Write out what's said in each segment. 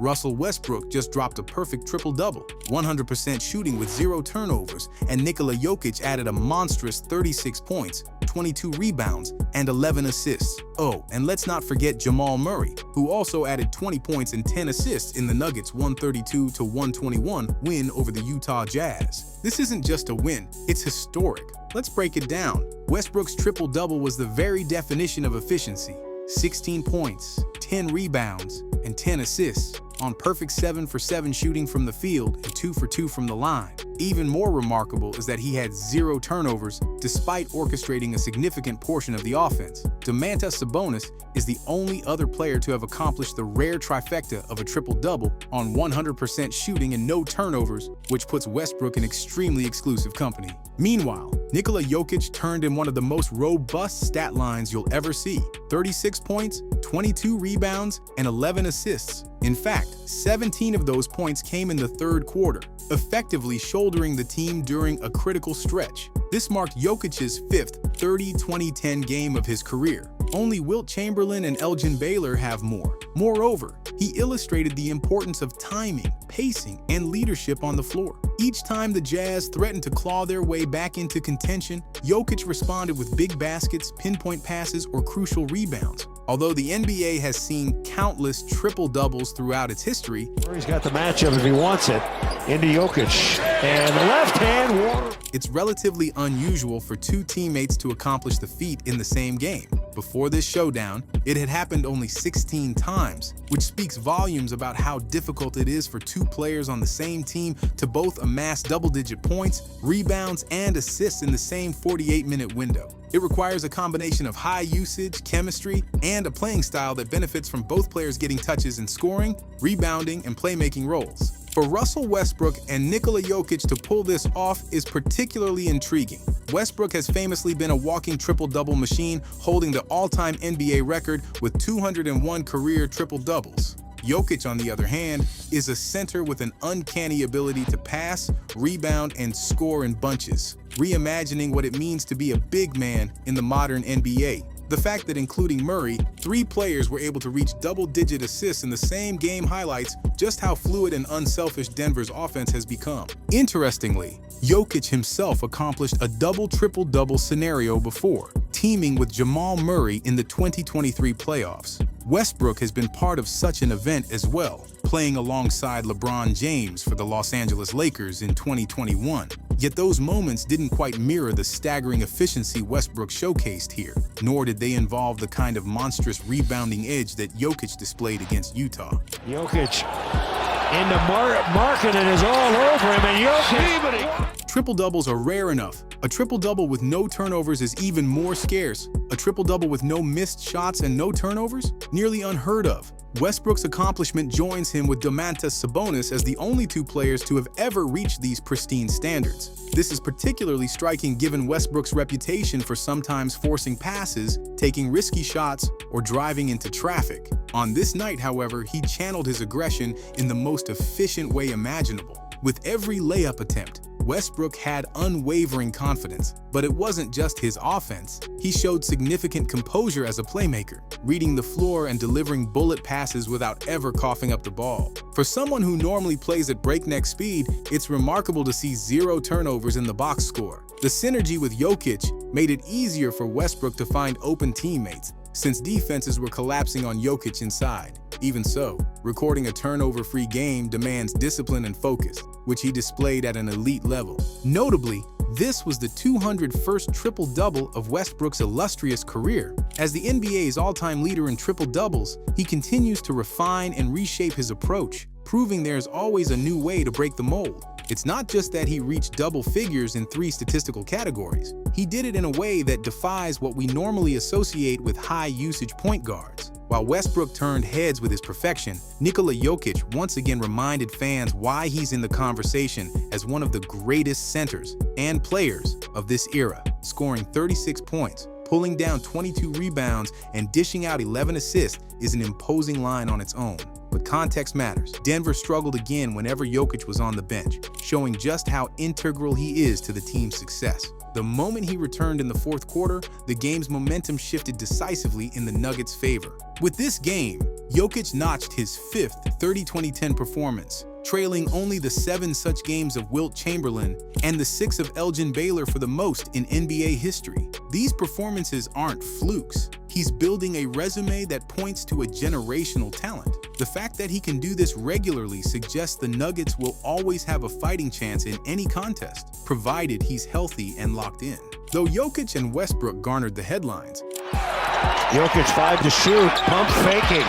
Russell Westbrook just dropped a perfect triple-double, 100% shooting with 0 turnovers, and Nikola Jokic added a monstrous 36 points, 22 rebounds, and 11 assists. Oh, and let's not forget Jamal Murray, who also added 20 points and 10 assists in the Nuggets' 132-121 win over the Utah Jazz. This isn't just a win, it's historic. Let's break it down. Westbrook's triple-double was the very definition of efficiency. 16 points, 10 rebounds, and 10 assists on perfect 7-for-7 shooting from the field and 2-for-2 from the line. Even more remarkable is that he had 0 turnovers despite orchestrating a significant portion of the offense. Domantas Sabonis is the only other player to have accomplished the rare trifecta of a triple-double on 100% shooting and no turnovers, which puts Westbrook in extremely exclusive company. Meanwhile, Nikola Jokic turned in one of the most robust stat lines you'll ever see: 36 points, 22 rebounds, and 11 assists. In fact, 17 of those points came in the third quarter, effectively shouldering the team during a critical stretch. This marked Jokic's 5th 30-20-10 game of his career. Only Wilt Chamberlain and Elgin Baylor have more. Moreover, he illustrated the importance of timing, pacing, and leadership on the floor. Each time the Jazz threatened to claw their way back into contention, Jokic responded with big baskets, pinpoint passes, or crucial rebounds. Although the NBA has seen countless triple-doubles throughout its history, Murray's got the matchup if he wants it. Into Jokic, and the left hand water. It's relatively unusual for 2 teammates to accomplish the feat in the same game. Before this showdown, it had happened only 16 times, which speaks volumes about how difficult it is for 2 players on the same team to both amass double-digit points, rebounds, and assists in the same 48-minute window. It requires a combination of high usage, chemistry, and a playing style that benefits from both players getting touches in scoring, rebounding, and playmaking roles. For Russell Westbrook and Nikola Jokic to pull this off is particularly intriguing. Westbrook has famously been a walking triple-double machine, holding the all-time NBA record with 201 career triple-doubles. Jokic, on the other hand, is a center with an uncanny ability to pass, rebound, and score in bunches, reimagining what it means to be a big man in the modern NBA. The fact that including Murray, 3 players were able to reach double-digit assists in the same game highlights just how fluid and unselfish Denver's offense has become. Interestingly, Jokic himself accomplished a double-triple-double scenario before, teaming with Jamal Murray in the 2023 playoffs. Westbrook has been part of such an event as well, playing alongside LeBron James for the Los Angeles Lakers in 2021. Yet those moments didn't quite mirror the staggering efficiency Westbrook showcased here, nor did they involve the kind of monstrous rebounding edge that Jokic displayed against Utah. Jokic into Markkanen is all over him, and Jokic. Triple-doubles are rare enough. A triple-double with no turnovers is even more scarce. A triple-double with no missed shots and no turnovers? Nearly unheard of. Westbrook's accomplishment joins him with Domantas Sabonis as the only 2 players to have ever reached these pristine standards. This is particularly striking given Westbrook's reputation for sometimes forcing passes, taking risky shots, or driving into traffic. On this night, however, he channeled his aggression in the most efficient way imaginable. With every layup attempt, Westbrook had unwavering confidence, but it wasn't just his offense. He showed significant composure as a playmaker, reading the floor and delivering bullet passes without ever coughing up the ball. For someone who normally plays at breakneck speed, it's remarkable to see 0 turnovers in the box score. The synergy with Jokic made it easier for Westbrook to find open teammates, since defenses were collapsing on Jokic inside. Even so, recording a turnover-free game demands discipline and focus, which he displayed at an elite level. Notably, this was the 201st triple-double of Westbrook's illustrious career. As the NBA's all-time leader in triple-doubles, he continues to refine and reshape his approach, proving there's always a new way to break the mold. It's not just that he reached double figures in 3 statistical categories. He did it in a way that defies what we normally associate with high-usage point guards. While Westbrook turned heads with his perfection, Nikola Jokic once again reminded fans why he's in the conversation as one of the greatest centers and players of this era, scoring 36 points, pulling down 22 rebounds, and dishing out 11 assists is an imposing line on its own. But context matters. Denver struggled again whenever Jokic was on the bench, showing just how integral he is to the team's success. The moment he returned in the fourth quarter, the game's momentum shifted decisively in the Nuggets' favor. With this game, Jokic notched his fifth 30-20-10 performance, trailing only the 7 such games of Wilt Chamberlain and the 6 of Elgin Baylor for the most in NBA history. These performances aren't flukes. He's building a resume that points to a generational talent. The fact that he can do this regularly suggests the Nuggets will always have a fighting chance in any contest, provided he's healthy and locked in. Though Jokic and Westbrook garnered the headlines, Jokic 5 to shoot, pump faking,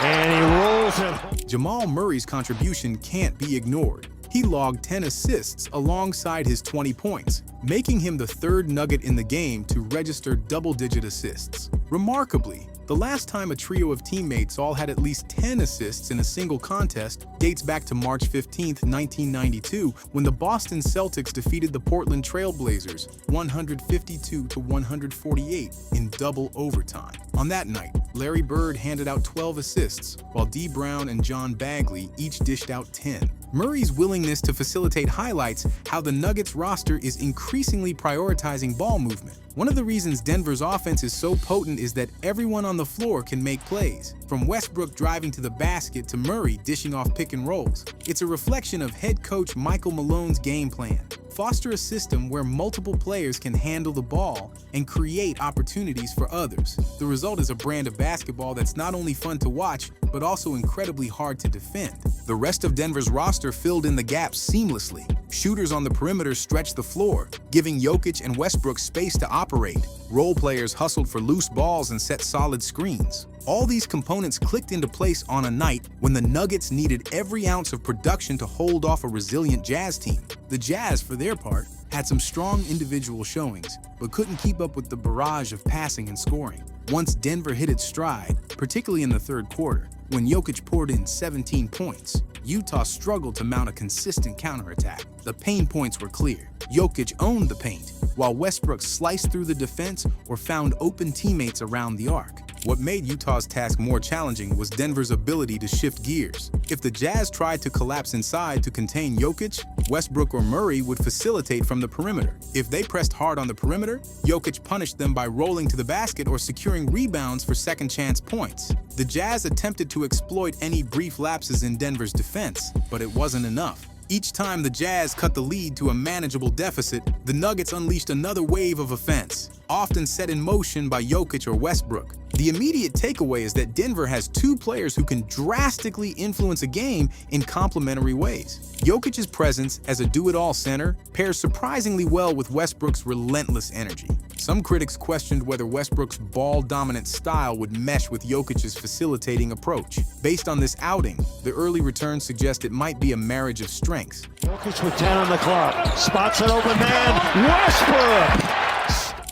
and he rolls it. Jamal Murray's contribution can't be ignored. He logged 10 assists alongside his 20 points, making him the third Nugget in the game to register double-digit assists. Remarkably, the last time a trio of teammates all had at least 10 assists in a single contest dates back to March 15, 1992, when the Boston Celtics defeated the Portland Trail Blazers 152-148 in double overtime. On that night, Larry Bird handed out 12 assists, while Dee Brown and John Bagley each dished out 10. Murray's willingness to facilitate highlights how the Nuggets roster is increasingly prioritizing ball movement. One of the reasons Denver's offense is so potent is that everyone on the floor can make plays, from Westbrook driving to the basket to Murray dishing off pick and rolls. It's a reflection of head coach Michael Malone's game plan. Foster a system where multiple players can handle the ball and create opportunities for others. The result is a brand of basketball that's not only fun to watch, but also incredibly hard to defend. The rest of Denver's roster filled in the gaps seamlessly. Shooters on the perimeter stretched the floor, giving Jokic and Westbrook space to operate. Role players hustled for loose balls and set solid screens. All these components clicked into place on a night when the Nuggets needed every ounce of production to hold off a resilient Jazz team. The Jazz, for their part, had some strong individual showings, but couldn't keep up with the barrage of passing and scoring. Once Denver hit its stride, particularly in the third quarter, when Jokic poured in 17 points, Utah struggled to mount a consistent counterattack. The pain points were clear. Jokic owned the paint, while Westbrook sliced through the defense or found open teammates around the arc. What made Utah's task more challenging was Denver's ability to shift gears. If the Jazz tried to collapse inside to contain Jokic, Westbrook or Murray would facilitate from the perimeter. If they pressed hard on the perimeter, Jokic punished them by rolling to the basket or securing rebounds for second-chance points. The Jazz attempted to exploit any brief lapses in Denver's defense, but it wasn't enough. Each time the Jazz cut the lead to a manageable deficit, the Nuggets unleashed another wave of offense, often set in motion by Jokic or Westbrook. The immediate takeaway is that Denver has 2 players who can drastically influence a game in complementary ways. Jokic's presence as a do-it-all center pairs surprisingly well with Westbrook's relentless energy. Some critics questioned whether Westbrook's ball-dominant style would mesh with Jokic's facilitating approach. Based on this outing, the early returns suggest it might be a marriage of strengths. Jokic with 10 on the clock, spots an open man, Westbrook!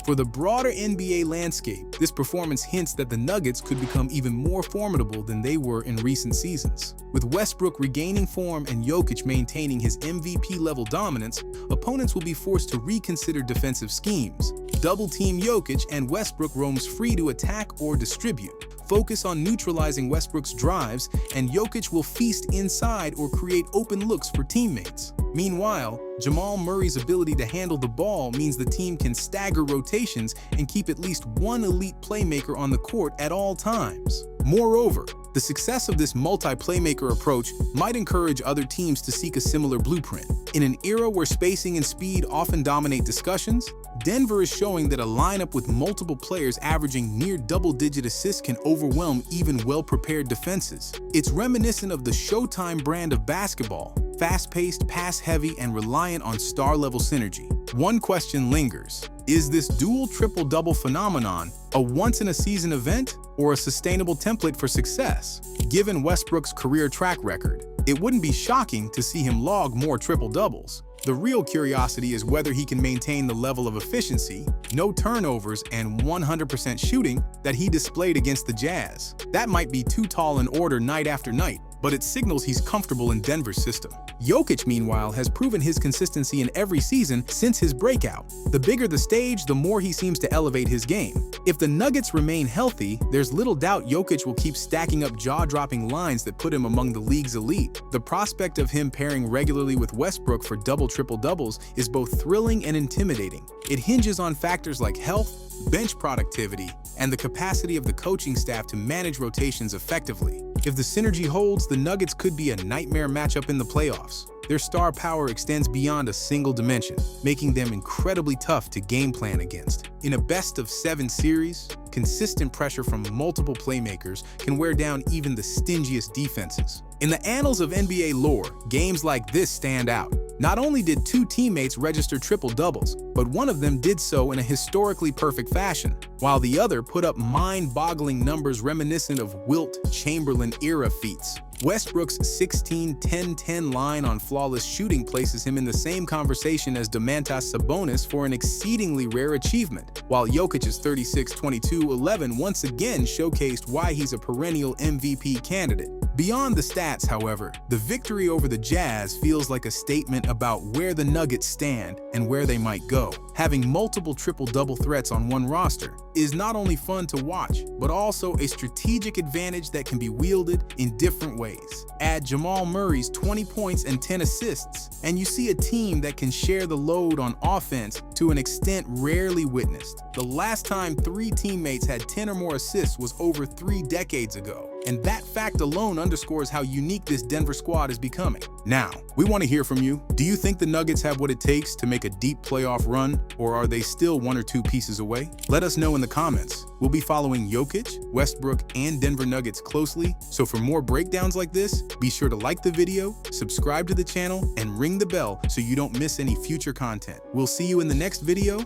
For the broader NBA landscape, this performance hints that the Nuggets could become even more formidable than they were in recent seasons. With Westbrook regaining form and Jokic maintaining his MVP-level dominance, opponents will be forced to reconsider defensive schemes. Double-team Jokic and Westbrook roams free to attack or distribute. Focus on neutralizing Westbrook's drives, and Jokic will feast inside or create open looks for teammates. Meanwhile, Jamal Murray's ability to handle the ball means the team can stagger rotations and keep at least one elite playmaker on the court at all times. Moreover, the success of this multi-playmaker approach might encourage other teams to seek a similar blueprint. In an era where spacing and speed often dominate discussions, Denver is showing that a lineup with multiple players averaging near double-digit assists can overwhelm even well-prepared defenses. It's reminiscent of the Showtime brand of basketball, fast-paced, pass-heavy, and reliant on star-level synergy. One question lingers. Is this dual triple-double phenomenon a once-in-a-season event or a sustainable template for success? Given Westbrook's career track record, it wouldn't be shocking to see him log more triple-doubles. The real curiosity is whether he can maintain the level of efficiency, no turnovers, and 100% shooting that he displayed against the Jazz. That might be too tall an order night after night, but it signals he's comfortable in Denver's system. Jokic, meanwhile, has proven his consistency in every season since his breakout. The bigger the stage, the more he seems to elevate his game. If the Nuggets remain healthy, there's little doubt Jokic will keep stacking up jaw-dropping lines that put him among the league's elite. The prospect of him pairing regularly with Westbrook for double-triple-doubles is both thrilling and intimidating. It hinges on factors like health, bench productivity, and the capacity of the coaching staff to manage rotations effectively. If the synergy holds, the Nuggets could be a nightmare matchup in the playoffs. Their star power extends beyond a single dimension, making them incredibly tough to game plan against. In a best-of-7 series, consistent pressure from multiple playmakers can wear down even the stingiest defenses. In the annals of NBA lore, games like this stand out. Not only did two teammates register triple-doubles, but one of them did so in a historically perfect fashion, while the other put up mind-boggling numbers reminiscent of Wilt Chamberlain-era feats. Westbrook's 16-10-10 line on flawless shooting places him in the same conversation as Domantas Sabonis for an exceedingly rare achievement, while Jokic's 36-22-11 once again showcased why he's a perennial MVP candidate. Beyond the stats, however, the victory over the Jazz feels like a statement about where the Nuggets stand and where they might go. Having multiple triple-double threats on one roster is not only fun to watch, but also a strategic advantage that can be wielded in different ways. Add Jamal Murray's 20 points and 10 assists, and you see a team that can share the load on offense to an extent rarely witnessed. The last time 3 teammates had 10 or more assists was over 3 decades ago. And that fact alone underscores how unique this Denver squad is becoming. Now, we want to hear from you. Do you think the Nuggets have what it takes to make a deep playoff run, or are they still 1 or 2 pieces away? Let us know in the comments. We'll be following Jokic, Westbrook, and Denver Nuggets closely, so for more breakdowns like this, be sure to like the video, subscribe to the channel, and ring the bell so you don't miss any future content. We'll see you in the next video.